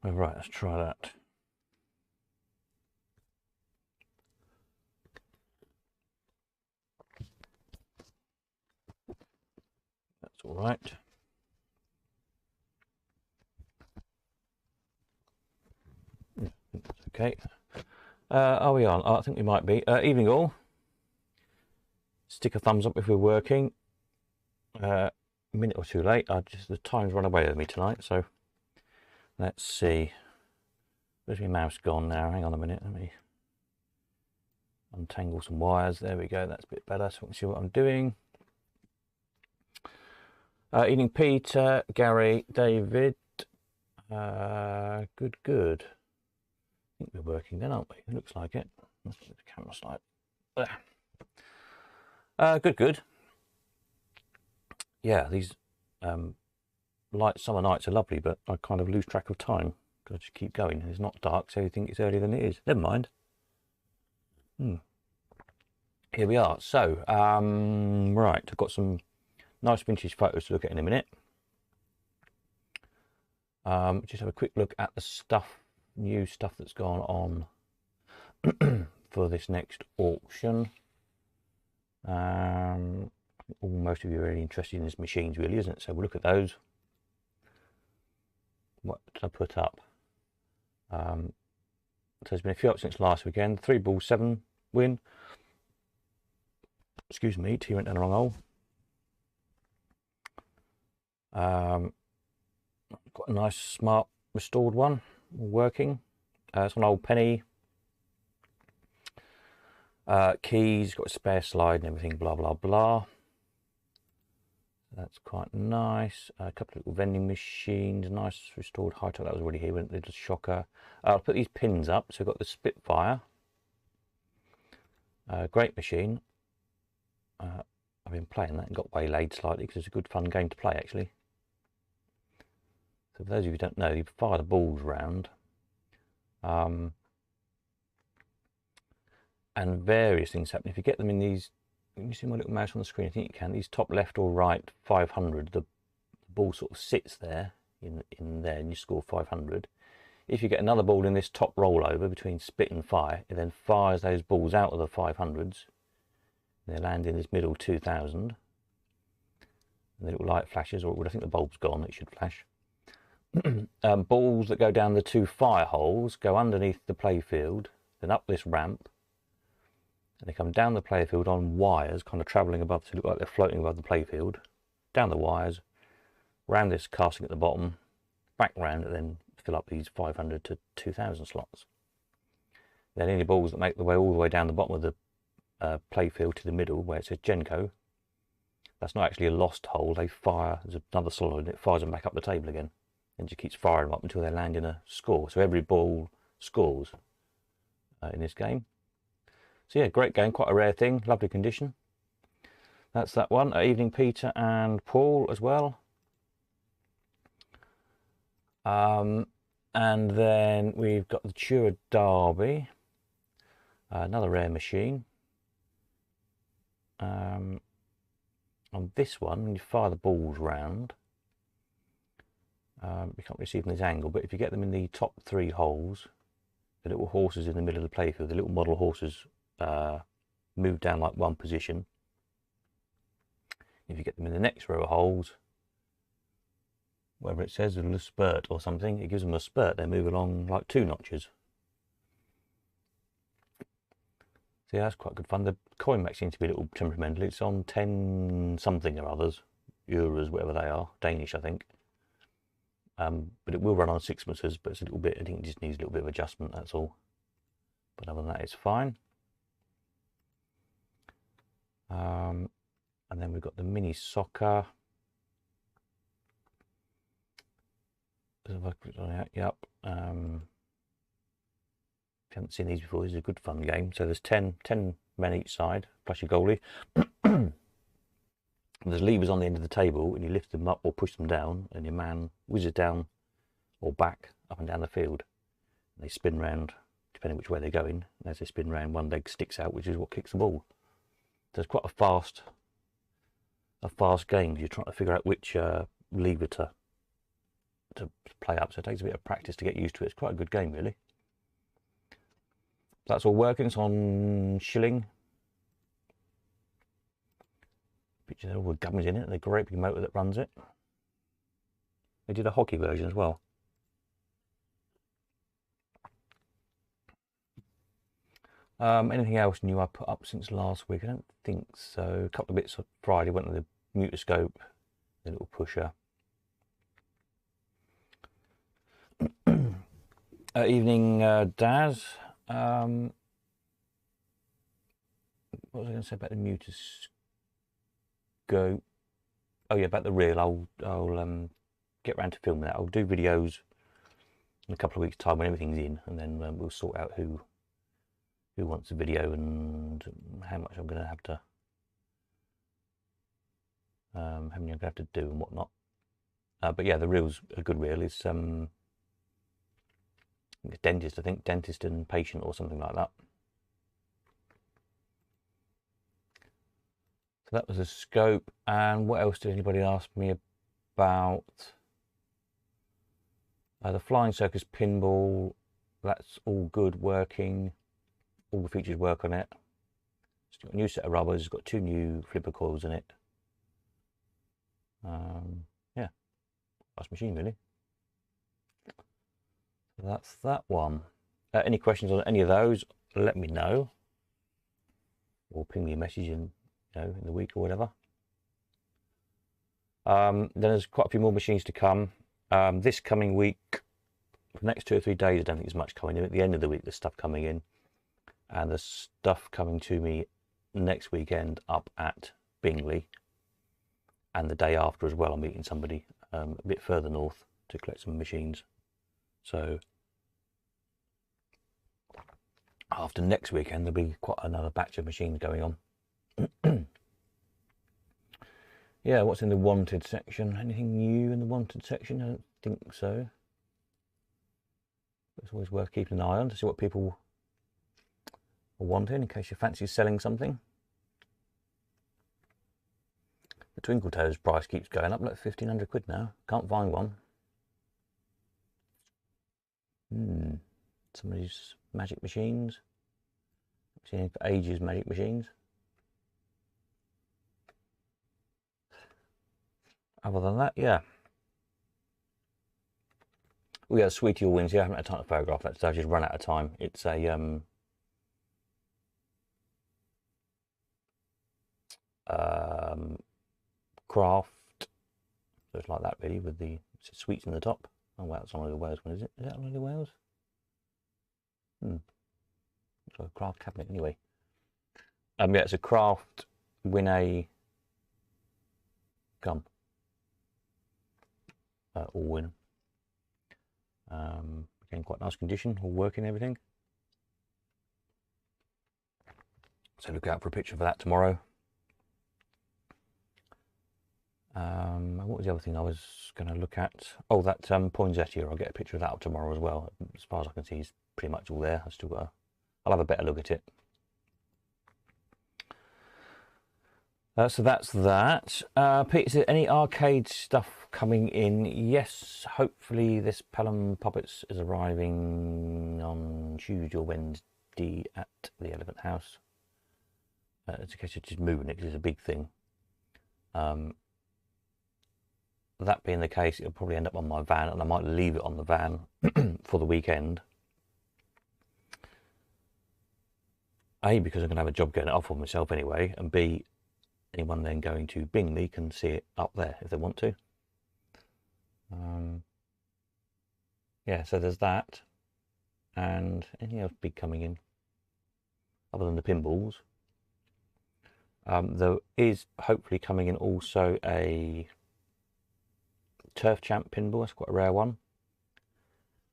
All right, let's try that. That's all right. Yeah, that's okay. Are we on? Oh, I think we might be. Evening all. Stick a thumbs up if we're working. A minute or two late. The time's run away with me tonight, so let's see. Where's my mouse gone now? Hang on a minute. Let me untangle some wires. There we go. That's a bit better, so we can see what I'm doing. Evening, Peter, Gary, David. Good. I think we're working then, aren't we? It looks like it. Let's get the camera slide. Good. Yeah, these light summer nights are lovely, but I kind of lose track of time because I just keep going. It's not dark, so you think it's earlier than it is. Never mind. Here we are. So, right, I've got some nice vintage photos to look at in a minute. Just have a quick look at the new stuff that's gone on for this next auction. Most of you are really interested in these machines, really, isn't it? So we'll look at those. What did I put up? So there's been a few up since last weekend. 3 ball 7 win. Excuse me, T went down the wrong hole. Quite a nice, smart, restored one, working. It's an old penny. Keys, got a spare slide and everything, blah blah blah. That's quite nice. A couple of little vending machines, nice restored high top. That was already here, went little shocker. I'll put these pins up. So we've got the Spitfire. Great machine. I've been playing that and got waylaid slightly because it's a good fun game to play actually. So for those of you who don't know, you fire the balls round. And various things happen. If you get them in these, can you see my little mouse on the screen? I think you can. These top left or right 500, the ball sort of sits there in there and you score 500. If you get another ball in this top rollover between spit and fire, it then fires those balls out of the 500s. They land in this middle 2000. And the little light flashes, or I think the bulb's gone, it should flash. Balls that go down the 2 fire holes go underneath the playfield, then up this ramp, and they come down the playfield on wires, kind of travelling above to look like they're floating above the playfield, down the wires, round this casting at the bottom, back round, and then fill up these 500 to 2000 slots. Then any balls that make the way all the way down the bottom of the playfield to the middle, where it says Genco, that's not actually a lost hole. They fire, there's another solid, and it fires them back up the table again, and just keeps firing them up until they land in a score. So every ball scores in this game. So yeah, great game, quite a rare thing, lovely condition. That's that one. Evening, Peter and Paul as well. And then we've got the Tura Derby, another rare machine. On this one, when you fire the balls round, you can't really see from this angle, but if you get them in the top 3 holes, the little horses in the middle of the playfield, the little model horses move down like one position. If you get them in the next row of holes, whether it says a little spurt or something, it gives them a spurt. They move along like 2 notches. So yeah, that's quite good fun. The coin mech seems to be a little temperamental. It's on 10 something or others, euros, whatever they are, Danish, I think. But it will run on sixpences, but it's a little bit, I think it just needs a little bit of adjustment, that's all. But other than that, it's fine. And then we've got the mini soccer. Yep. If you haven't seen these before, this is a good fun game. So there's 10 men each side, plus your goalie. There's levers on the end of the table, and you lift them up or push them down, and your man whizzes down or back, up and down the field. And they spin round, depending which way they're going. And as they spin round, one leg sticks out, which is what kicks the ball. So it's quite a fast game. You're trying to figure out which lever to to play up, so it takes a bit of practice to get used to it. It's quite a good game, really. That's all working. It's on shilling. Pictures of all the gummies in it. The great big motor that runs it. They did a hockey version as well. Anything else new I put up since last week? I don't think so. A couple of bits on Friday. Went to the mutoscope, the little pusher. Evening, Daz. What was I going to say about the mutoscope? Oh yeah, about the reel. I'll get around to filming that. I'll do videos in a couple of weeks' time when everything's in, and then we'll sort out who wants a video and how much I'm going to have to do and whatnot. But yeah, the reel's a good reel. It's dentist, I think, dentist and patient or something like that. So that was a scope. And what else did anybody ask me about? The Flying Circus pinball. That's all good, working. All the features work on it. It's got a new set of rubbers. It's got 2 new flipper coils in it. Yeah, nice machine, really. So that's that one. Any questions on any of those? Let me know, or ping me a message in the week or whatever. Then there's quite a few more machines to come. This coming week, for the next 2 or 3 days, I don't think there's much coming in. At the end of the week, there's stuff coming in. And the stuff coming to me next weekend up at Bingley, and the day after as well. I'm meeting somebody a bit further north to collect some machines. So after next weekend, there'll be quite another batch of machines going on. Yeah, what's in the wanted section? Anything new in the wanted section? I don't think so. It's always worth keeping an eye on to see what people wanting in case you fancy selling something. The Twinkle Toes price keeps going up, like 1,500 quid now. Can't find one. Some of these magic machines. I've seen for ages magic machines. Other than that, yeah. We got Sweetie All Wins here. I haven't had time to photograph that, so I've just run out of time. It's a craft, so it's like that really, with the sweets in the top. Oh wow, it's on the Wales one, is it? Is that on the Wales? It's like a craft cabinet anyway. Yeah, it's a craft Winnie gum. All win. Again, quite nice condition, all working, everything. So look out for a picture for that tomorrow. What was the other thing I was going to look at? Oh, that poinsettia. I'll get a picture of that up tomorrow as well. As far as I can see, it's pretty much all there. I'll have a better look at it. So that's that. Pete, is there any arcade stuff coming in? Yes, hopefully this Pelham Puppets is arriving on Tuesday or Wednesday at the Elephant House. It's a case of just moving it because it's a big thing. That being the case, it'll probably end up on my van, and I might leave it on the van for the weekend. A, because I'm going to have a job getting it off for myself anyway, and B, anyone then going to Bingley can see it up there if they want to. Yeah, so there's that. And anything else big coming in other than the pinballs? There is hopefully coming in also a Turf Champ pinball. That's quite a rare one.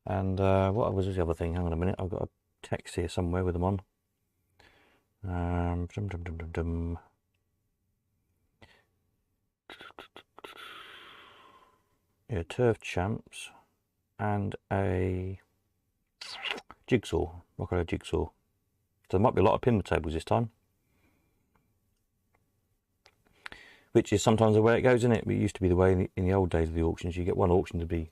And what was the other thing? Hang on a minute, I've got a text here somewhere with them on. Yeah, Turf Champs and a jigsaw, Rocco jigsaw. So there might be a lot of pinball tables this time, which is sometimes the way it goes, isn't it? But it used to be the way in the old days of the auctions. You get one auction to be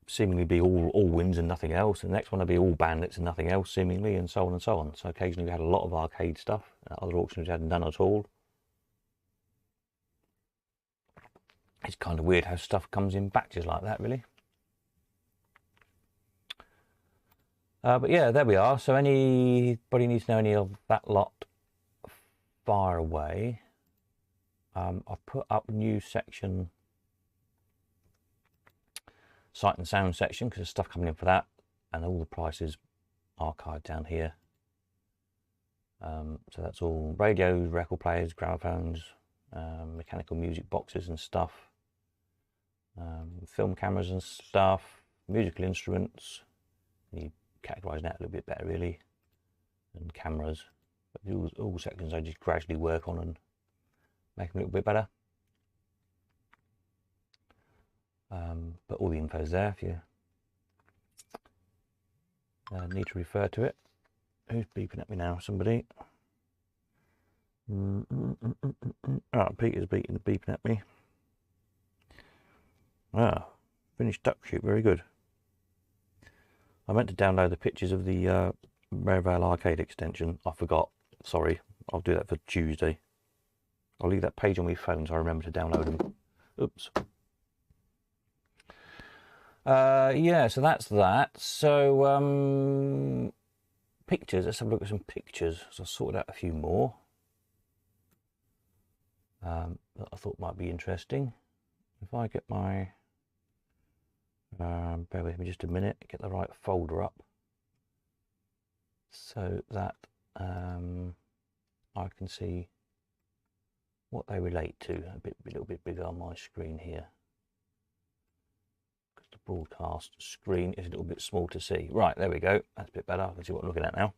seemingly be all wins and nothing else, and the next one will be all bandits and nothing else seemingly, and so on and so on. So occasionally we had a lot of arcade stuff. At other auctions we had none at all. It's kind of weird how stuff comes in batches like that, really. But yeah, there we are. So anybody needs to know any of that lot, fire away. I've put up a new section, sight and sound section, because there's stuff coming in for that, and all the prices archived down here. So that's all radios, record players, gramophones, mechanical music boxes and stuff, film cameras and stuff, musical instruments. You categorise that a little bit better, really, and cameras. But all sections I just gradually work on and make them a little bit better. But all the info's there if you need to refer to it. Who's beeping at me now? Somebody. Ah, Peter's beeping at me. Ah, finished duck shoot. Very good. I meant to download the pictures of the Merivale arcade extension. I forgot. Sorry. I'll do that for Tuesday. I'll leave that page on my phone so I remember to download them. Oops. Yeah, so that's that. So pictures. Let's have a look at some pictures. So I sorted out a few more that I thought might be interesting. If I get my bear with me just a minute, get the right folder up so that I can see what they relate to. A little bit bigger on my screen here, because the broadcast screen is a little bit small to see. Right, there we go. That's a bit better. I can see what I'm looking at now.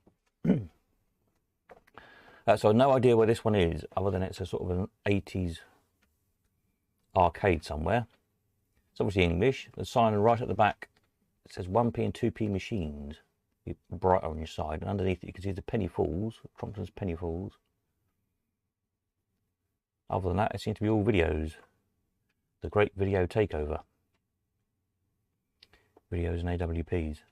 So I've no idea where this one is, other than it's a sort of an 80s arcade somewhere. It's obviously English. The sign right at the back, it says 1p and 2p machines. Brighter on your side, and underneath it you can see the Penny Falls, Crompton's Penny Falls. Other than that, it seems to be all videos. The Great Video Takeover. Videos and AWPs.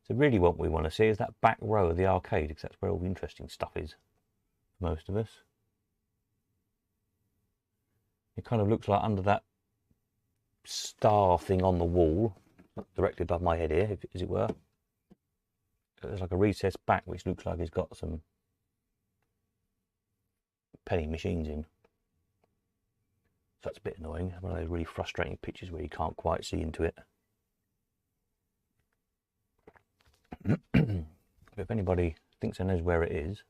So really what we want to see is that back row of the arcade, because that's where all the interesting stuff is for most of us. It kind of looks like under that star thing on the wall, directly above my head here, as it were. There's like a recessed back which looks like it's got some penny machines in. So that's a bit annoying. One of those really frustrating pictures where you can't quite see into it. If anybody thinks or knows where it is,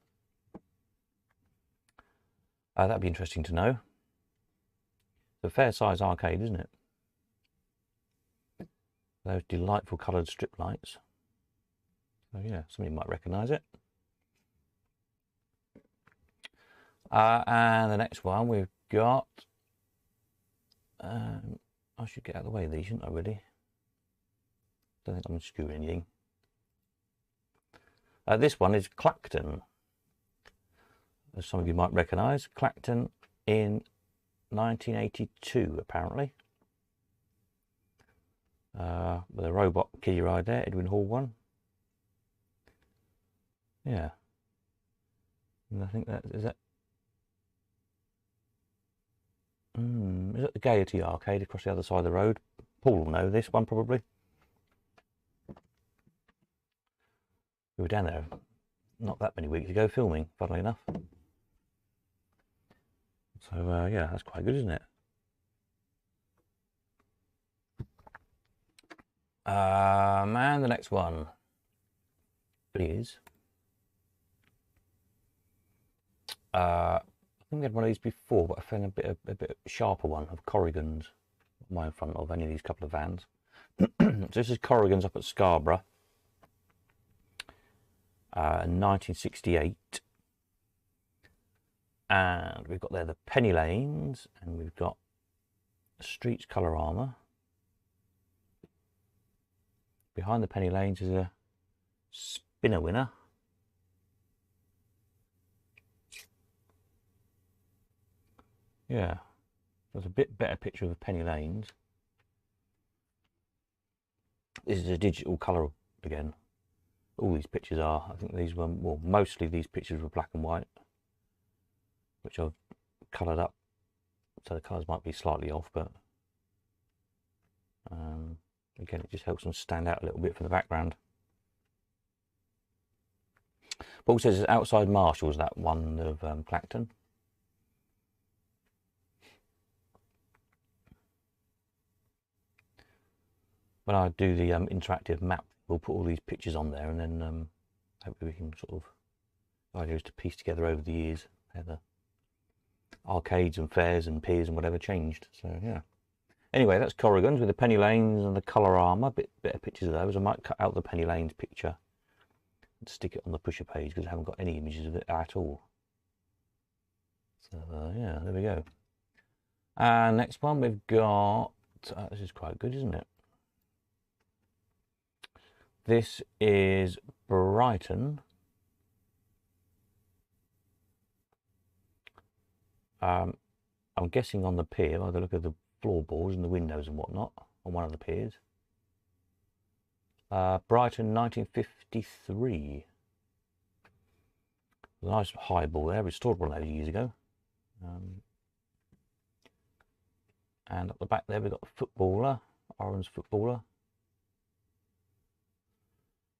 that'd be interesting to know. It's a fair size arcade, isn't it? Those delightful coloured strip lights. So yeah, somebody might recognise it. And the next one we've got, I should get out of the way of these, shouldn't I, really? Don't think I'm screwing anything. This one is Clacton, as some of you might recognise. Clacton in 1982, apparently. With a robot kiddie ride there, Edwin Hall one. Yeah. And I think that is that. Is that the Gaiety arcade across the other side of the road? Paul will know this one probably. We were down there not that many weeks ago filming, funnily enough. So yeah, that's quite good, isn't it? And the next one is I think we had one of these before, but I found a bit sharper one of Corrigan's. Not in front of any of these couple of vans. So this is Corrigan's up at Scarborough, 1968, and we've got there the penny lanes, and we've got Streets colour armour. Behind the penny lanes is a spinner winner. Yeah, there's a bit better picture of the penny lanes. This is a digital colour again. All these pictures are. I think these were, well, mostly these pictures were black and white, which I've coloured up, so the colours might be slightly off, but again, it just helps them stand out a little bit from the background. Paul says it's outside Marshall's, that one of Clacton. When I do the interactive map, we'll put all these pictures on there, and then hopefully we can sort of, the idea is to piece together over the years how the arcades and fairs and piers and whatever changed. So yeah. Anyway, that's Corrigan's with the penny lanes and the colour armour. Bit of pictures of those. I might cut out the penny lanes picture and stick it on the pusher page because I haven't got any images of it at all. So yeah, there we go. And next one we've got, this is quite good, isn't it? This is Brighton. I'm guessing on the pier, by the look of the floorboards and the windows and whatnot, on one of the piers. Brighton 1953. A nice high ball there, restored one of those years ago. And up the back there we've got a footballer, orange footballer.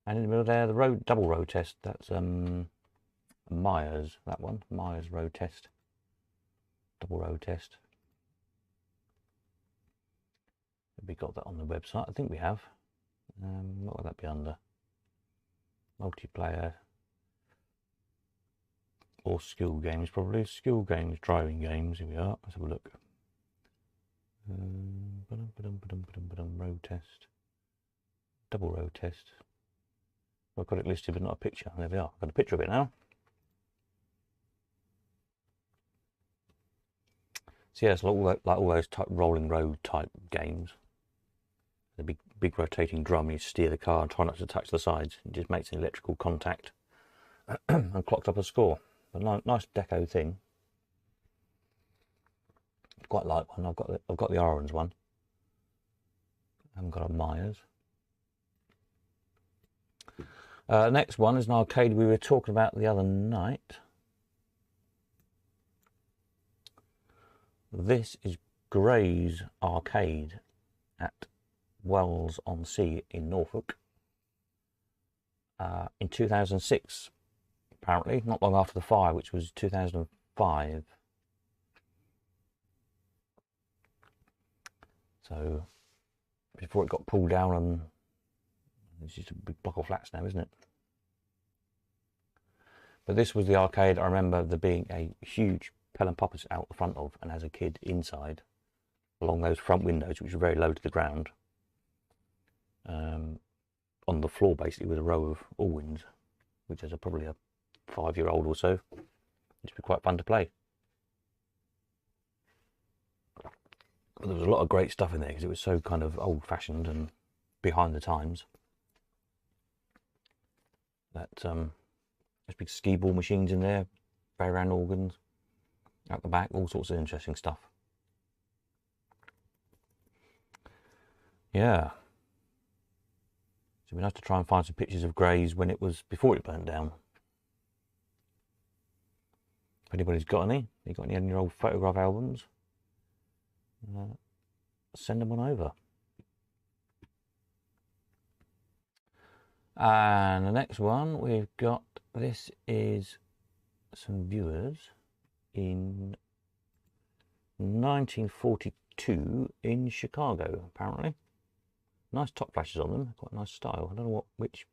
And in the middle there, the double road test. That's Myers, that one. Myers road test. Double road test. Have we got that on the website? I think we have. What would that be under? Multiplayer. Or skill games, probably. Skill games, driving games. Here we are. Let's have a look. Road test. Double road test. I've got it listed but not a picture. There we are. I've got a picture of it now. So yeah, it's like all those type rolling road type games. The big rotating drum, you steer the car and try not to touch the sides. It just makes an electrical contact and clocked up a score. A nice deco thing. Quite like one. I've got the orange one. I haven't got a Myers. Next one is an arcade we were talking about the other night. This is Gray's Arcade at Wells-on-Sea in Norfolk in 2006, apparently, not long after the fire, which was 2005. So before it got pulled down, and it's just a big block of flats now, isn't it? But this was the arcade I remember there being a huge Pell and Poppers out the front of, and as a kid inside, along those front windows, which were very low to the ground, on the floor basically with a row of Allwins, which is probably a 5-year-old or so. It'd be quite fun to play. But there was a lot of great stuff in there because it was so kind of old-fashioned and behind the times. That there's big skee ball machines in there, very round organs. Out the back, all sorts of interesting stuff. Yeah. So it'd be nice to try and find some pictures of Gray's when it was before it burnt down. If anybody's got any, you got any of your old photograph albums, send them on over. And the next one we've got, this is some viewers in 1942 in Chicago, apparently. Nice top flashes on them, quite a nice style. I don't know which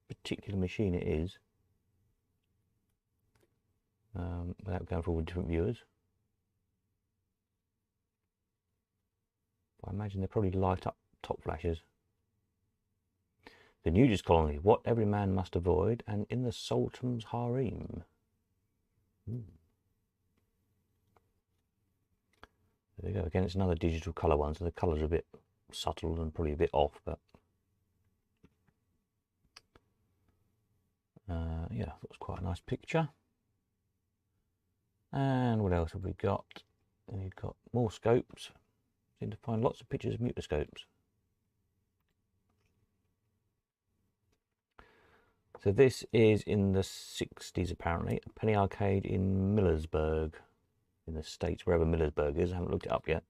particular machine it is, without going for all the different viewers. But I imagine they probably light up top flashes. The nudist colony, what every man must avoid, and in the Sultan's harem. There we go. Again, it's another digital colour one, so the colours are a bit subtle and probably a bit off, but yeah, that was quite a nice picture. And what else have we got? We've got more scopes. Seem to find lots of pictures of mutoscopes. So this is in the 60s apparently, a penny arcade in Millersburg, in the States, wherever Millersburg is. I haven't looked it up yet.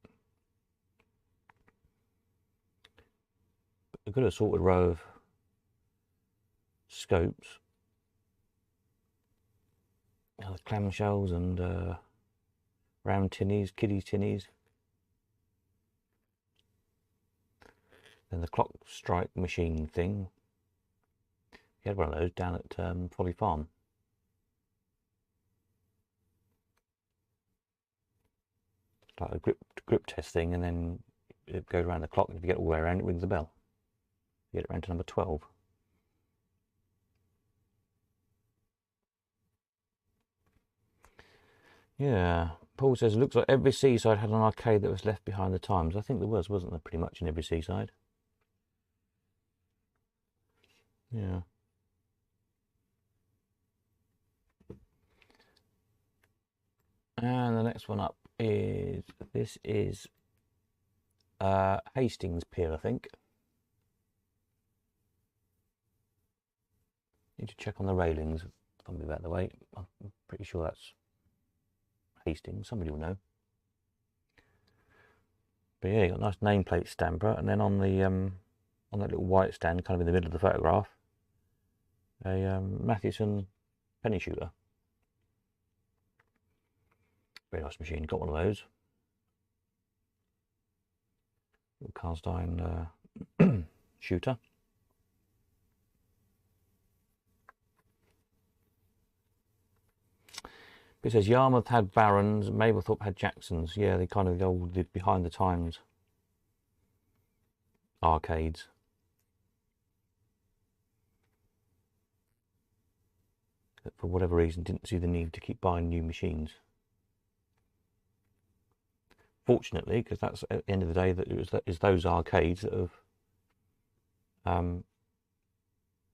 But a good assorted row of scopes. The clamshells and round tinnies, kiddie tinnies. Then the clock strike machine thing. You had one of those down at Folly Farm. It's like a grip test thing, and then it goes around the clock. If you get all the way around, it rings the bell. You get it around to number 12. Yeah, Paul says it looks like every seaside had an arcade that was left behind the times. I think there was, wasn't there, pretty much in every seaside? Yeah. And the next one up is, this is Hastings Pier, I think. Need to check on the railings. I'll move out of the way. I'm pretty sure that's Hastings. Somebody will know. But yeah, you got a nice nameplate stamper, and then on the on that little white stand, kind of in the middle of the photograph, a Mathewson penny shooter. Very nice machine. Got one of those. Little cast iron shooter. It says Yarmouth had Barons, Mablethorpe had Jacksons. Yeah, they kind of all did behind the times arcades. But for whatever reason, didn't see the need to keep buying new machines. Fortunately, because that's at the end of the day, that is those arcades that have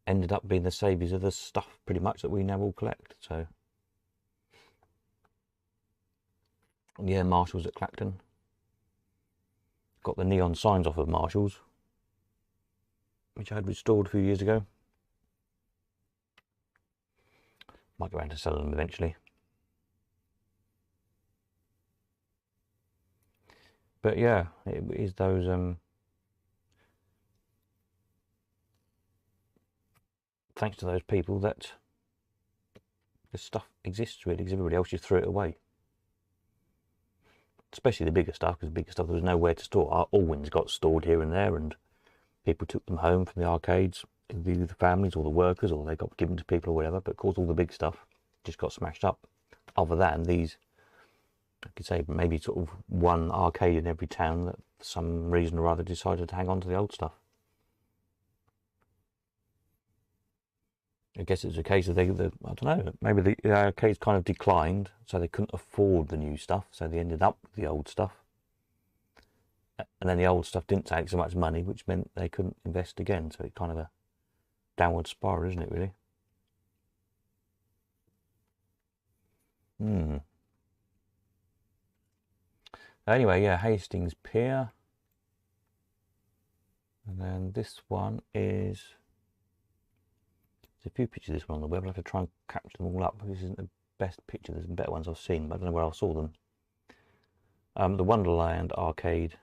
ended up being the saviours of the stuff pretty much that we now all collect. So yeah, Marshalls at Clacton. Got the neon signs off of Marshalls, which I had restored a few years ago. Might go around to selling them eventually. But yeah, it is those thanks to those people that this stuff exists, really, because everybody else just threw it away. Especially the bigger stuff, because the bigger stuff there was nowhere to store. Our Allwins got stored here and there, and people took them home from the arcades, either the families or the workers, or they got given to people or whatever. But of course, all the big stuff just got smashed up. Other than these, I could say maybe sort of one arcade in every town that for some reason or other decided to hang on to the old stuff. I guess it was a case of I don't know, maybe the arcades kind of declined, so they couldn't afford the new stuff, so they ended up with the old stuff. And then the old stuff didn't take so much money, which meant they couldn't invest again. So it's kind of a downward spiral, isn't it, really? Anyway, yeah, Hastings Pier. And then this one is, there's a few pictures of this one on the web. I'll have to try and capture them all up. This isn't the best picture. There's some better ones I've seen, but I don't know where I saw them. The Wonderland Arcade.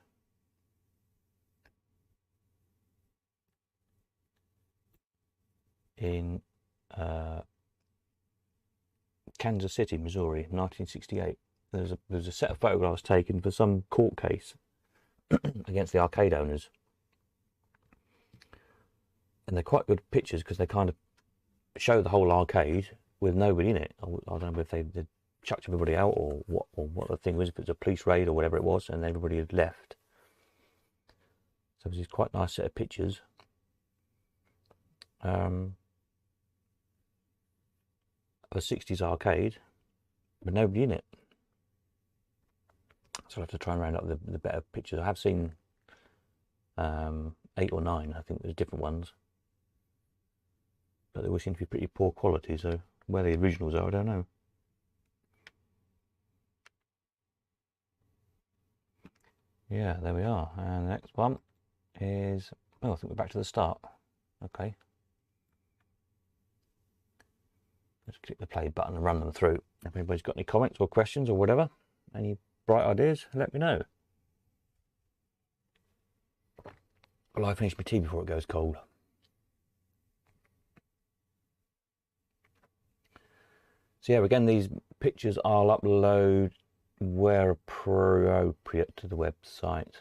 In Kansas City, Missouri, 1968. There's a set of photographs taken for some court case against the arcade owners, and they're quite good pictures because they kind of show the whole arcade with nobody in it. I don't know if they chucked everybody out or what the thing was, if it was a police raid or whatever it was, and everybody had left. So it was a quite nice set of pictures. Of a 60s arcade with nobody in it. So I'll have to try and round up the better pictures. I have seen 8 or 9, I think there's different ones. But they all seem to be pretty poor quality, so where the originals are, I don't know. Yeah, there we are. And the next one is, oh, I think we're back to the start. Okay. Just click the play button and run them through. If anybody's got any comments or questions or whatever, any bright ideas, let me know. Well, I finish my tea before it goes cold. So yeah, again, these pictures I'll upload where appropriate to the website.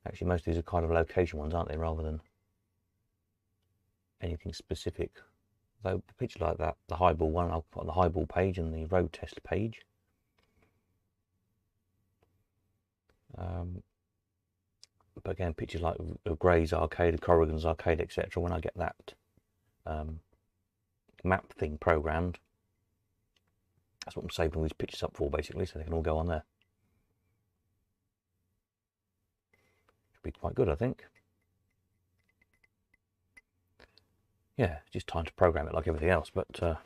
Actually, most of these are kind of location ones, aren't they, rather than anything specific. Though a picture like that, the highball one, I'll put on the highball page and the road test page. But again, pictures like Gray's Arcade, Corrigan's Arcade, etc. When I get that map thing programmed, that's what I'm saving all these pictures up for, basically, so they can all go on there. Should be quite good, I think. Yeah, just time to program it like everything else, but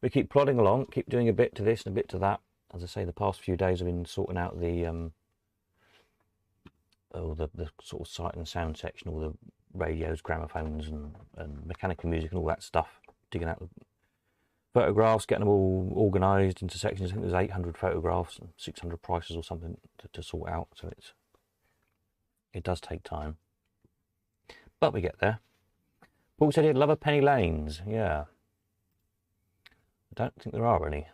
we keep plodding along, keep doing a bit to this and a bit to that. As I say, the past few days I've been sorting out the sort of sight and sound section, all the radios, gramophones and mechanical music and all that stuff, digging out the photographs, getting them all organised into sections. I think there's 800 photographs and 600 prices or something to sort out, so it does take time, but we get there. Paul said he'd love a penny lanes. Yeah, I don't think there are any.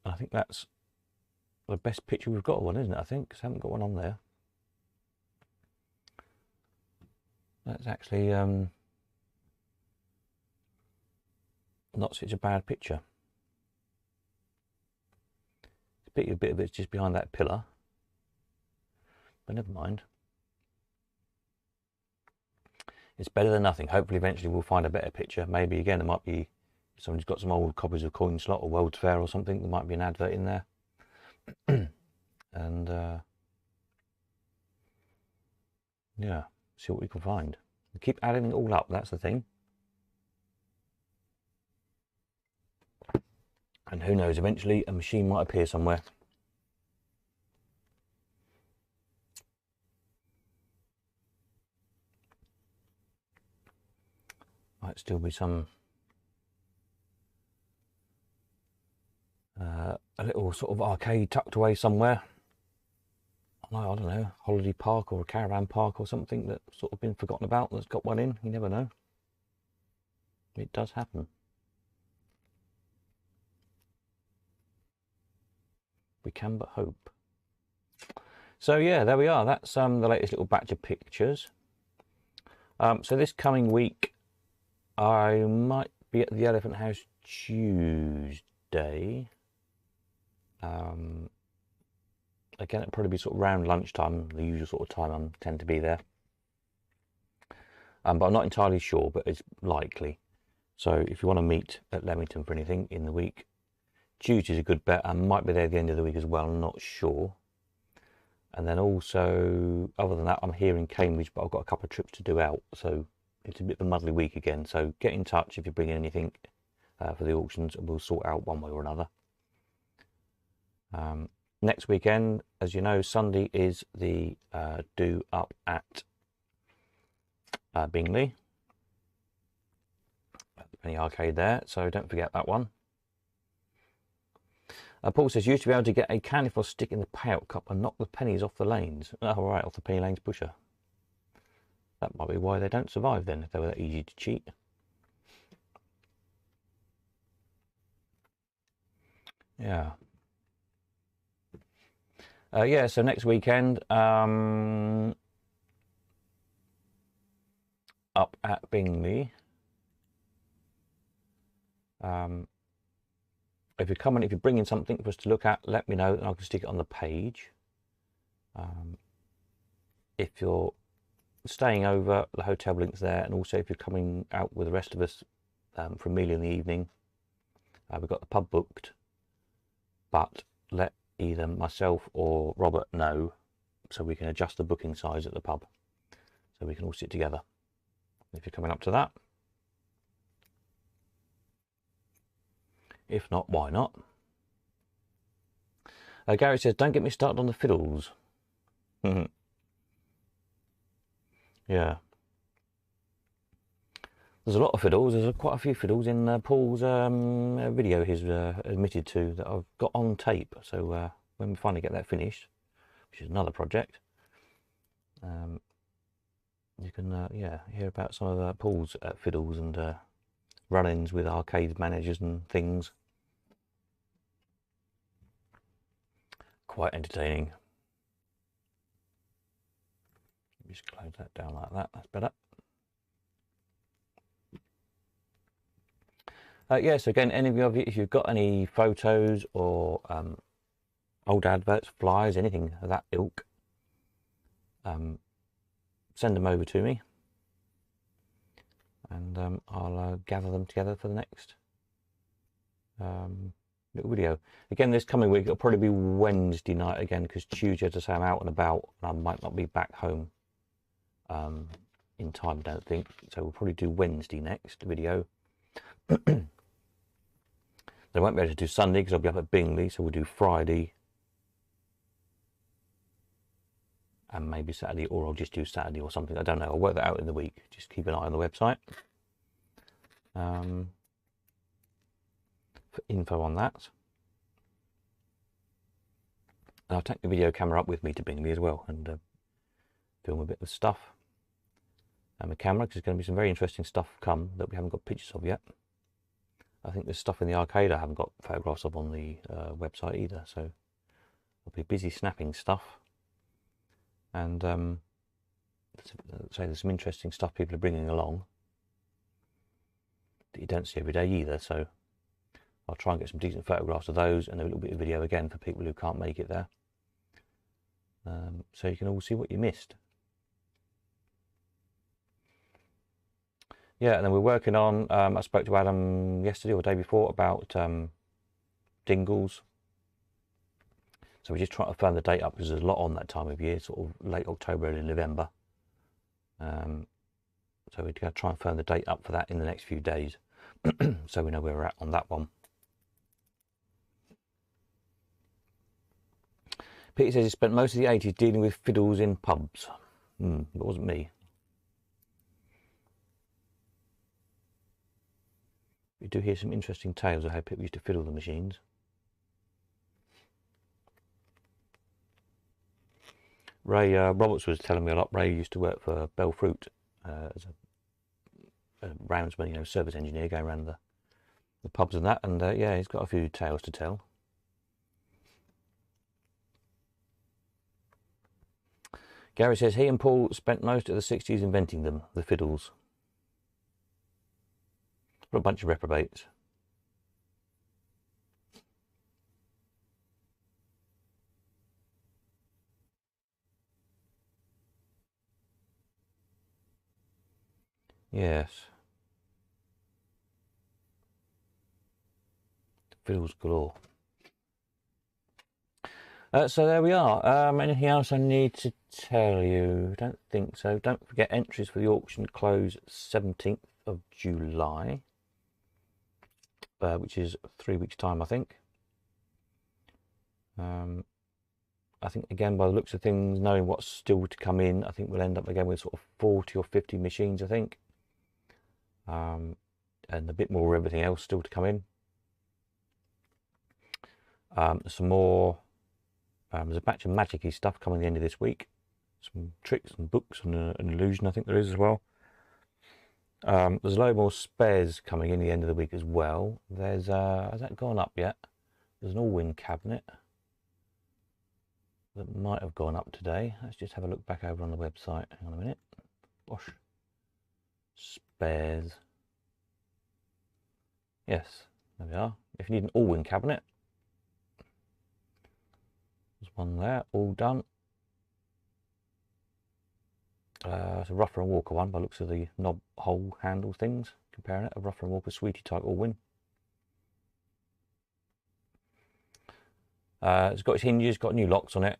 I think that's the best picture we've got of one, isn't it? I think, because I haven't got one on there. That's actually not such a bad picture. A bit of it's just behind that pillar, but never mind. It's better than nothing. Hopefully eventually we'll find a better picture. Maybe again there might be, if somebody's got some old copies of Coin Slot or World's Fair or something, there might be an advert in there. And yeah, see what we can find. We keep adding it all up, that's the thing. And who knows, eventually a machine might appear somewhere. Might still be some a little sort of arcade tucked away somewhere. I don't know, holiday park or a caravan park or something that's sort of been forgotten about, that's got one in. You never know. It does happen. We can but hope. So yeah, there we are. That's the latest little batch of pictures. So this coming week I might be at the Elephant House Tuesday. Again, it'll probably be sort of around lunchtime, the usual sort of time I tend to be there. But I'm not entirely sure, but it's likely. So if you want to meet at Leamington for anything in the week, Tuesday's a good bet. I might be there at the end of the week as well, I'm not sure. And then also, other than that, I'm here in Cambridge, but I've got a couple of trips to do out, so it's a bit of a muddly week again. So get in touch if you're bringing anything for the auctions, and we'll sort out one way or another. Next weekend, as you know, Sunday is the do up at Bingley, at the Penny Arcade there, so don't forget that one. Paul says, you used to be able to get a candy floss stick in the payout cup and knock the pennies off the lanes. Oh, right, off the penny lanes pusher. That might be why they don't survive then, if they were that easy to cheat. Yeah. Yeah, so next weekend, up at Bingley. If you're coming, if you're bringing something for us to look at, let me know and I can stick it on the page. If you're staying over, the hotel link's there, and also if you're coming out with the rest of us for a meal in the evening, we've got the pub booked, but let either myself or Robert know so we can adjust the booking size at the pub so we can all sit together if you're coming up to that. If not, why not? Gary says, don't get me started on the fiddles. Yeah. There's a lot of fiddles. There's quite a few fiddles in Paul's video he's admitted to that I've got on tape. So when we finally get that finished, which is another project, you can yeah, hear about some of Paul's fiddles and run-ins with arcade managers and things. Quite entertaining. Just close that down like that. That's better. Yes, again, any of you, if you've got any photos or old adverts, flyers, anything of that ilk, send them over to me, and I'll gather them together for the next little video. Again, this coming week it'll probably be Wednesday night again, because Tuesday, as I say, I'm out and about and I might not be back home in time, I don't think. So we'll probably do Wednesday next video. I won't be able to do Sunday because I'll be up at Bingley, so we'll do Friday and maybe Saturday, or I'll just do Saturday or something. I don't know. I'll work that out in the week. Just keep an eye on the website for info on that. And I'll take the video camera up with me to Bingley as well and film a bit of stuff. And the camera, because there's going to be some very interesting stuff come that we haven't got pictures of yet. I think there's stuff in the arcade I haven't got photographs of on the website either, so I'll be busy snapping stuff. And so there's some interesting stuff people are bringing along that you don't see every day either, so I'll try and get some decent photographs of those and a little bit of video again for people who can't make it there, so you can all see what you missed. Yeah, and then we're working on, I spoke to Adam yesterday or the day before about dingles. So we're just trying to firm the date up because there's a lot on that time of year, sort of late October, early November. So we're going to try and firm the date up for that in the next few days, so we know where we're at on that one. Peter says he spent most of the 80s dealing with fiddles in pubs. It wasn't me. We do hear some interesting tales of how people used to fiddle the machines. Ray Roberts was telling me a lot. Ray used to work for Bell Fruit as a roundsman, you know, service engineer, going around the pubs and that. And yeah, he's got a few tales to tell. Gary says he and Paul spent most of the 60s inventing them, the fiddles. What a bunch of reprobates. Yes. Fiddles galore. So there we are. Anything else I need to tell you? Don't think so. Don't forget, entries for the auction close 17th of July. Which is 3 weeks' time, I think. I think, again, by the looks of things, knowing what's still to come in, I think we'll end up again with sort of 40 or 50 machines, I think. And a bit more of everything else still to come in. Some more, there's a batch of magic-y stuff coming at the end of this week. Some tricks and books and an illusion, I think there is as well. There's a load more spares coming in the end of the week as well. There's has that gone up yet? There's an all-win cabinet that might have gone up today. Let's just have a look back over on the website. Hang on a minute. Gosh. Spares. Yes, there we are. If you need an all-win cabinet, there's one there, all done. It's a Rougher and Walker one by the looks of the knob hole handle things, comparing it, a Rougher and Walker Sweetie type all-win. It's got its hinges, got new locks on it.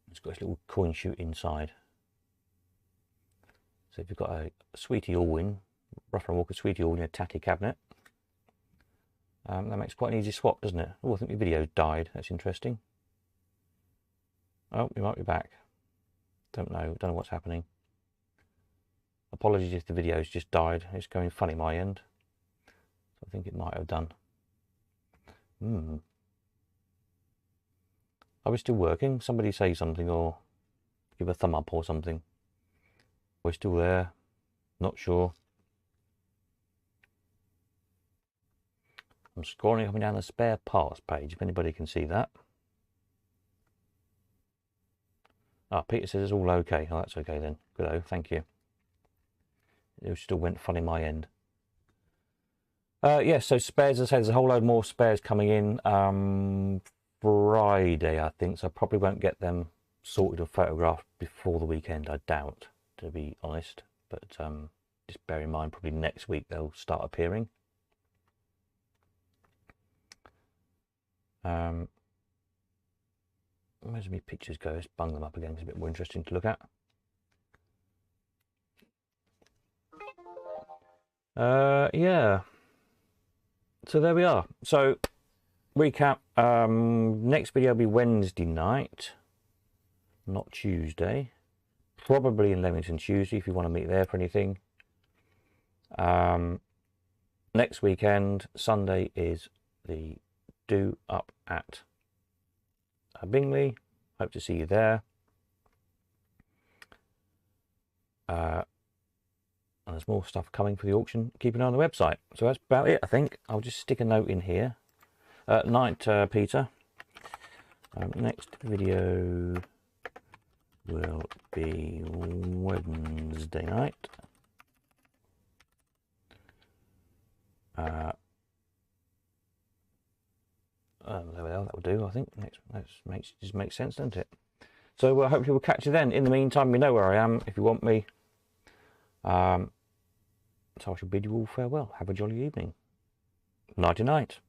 It's got its little coin chute inside. So if you've got a Sweetie all-win, Rougher and Walker Sweetie all-win, a tatty cabinet, that makes quite an easy swap, doesn't it? Oh, I think my video died. That's interesting. Oh, we might be back. Don't know what's happening. Apologies if the video's just died. It's going funny my end. I think it might have done. Are we still working? Somebody say something or give a thumb up or something. We're still there. Not sure. I'm scrolling up and down the spare parts page if anybody can see that. Ah, Peter says it's all okay. Oh, that's okay then. Good, thank you. It still went funny my end. Yeah, so spares, as I said, there's a whole load more spares coming in Friday, I think, so I probably won't get them sorted or photographed before the weekend, I doubt, to be honest. But just bear in mind, probably next week they'll start appearing. Where's my pictures go? Let's bung them up again. It's a bit more interesting to look at. Yeah. So there we are. So recap. Next video will be Wednesday night, not Tuesday. Probably in Leamington Tuesday if you want to meet there for anything. Next weekend, Sunday, is the do up at Bingley. Hope to see you there. And there's more stuff coming for the auction. Keep an eye on the website. So that's about it, I think. I'll just stick a note in here. Night, Peter. Next video will be Wednesday night. That will do, I think. Just makes sense, doesn't it? So hopefully we'll catch you then. In the meantime, you know where I am if you want me. So I shall bid you all farewell. Have a jolly evening. Nighty night.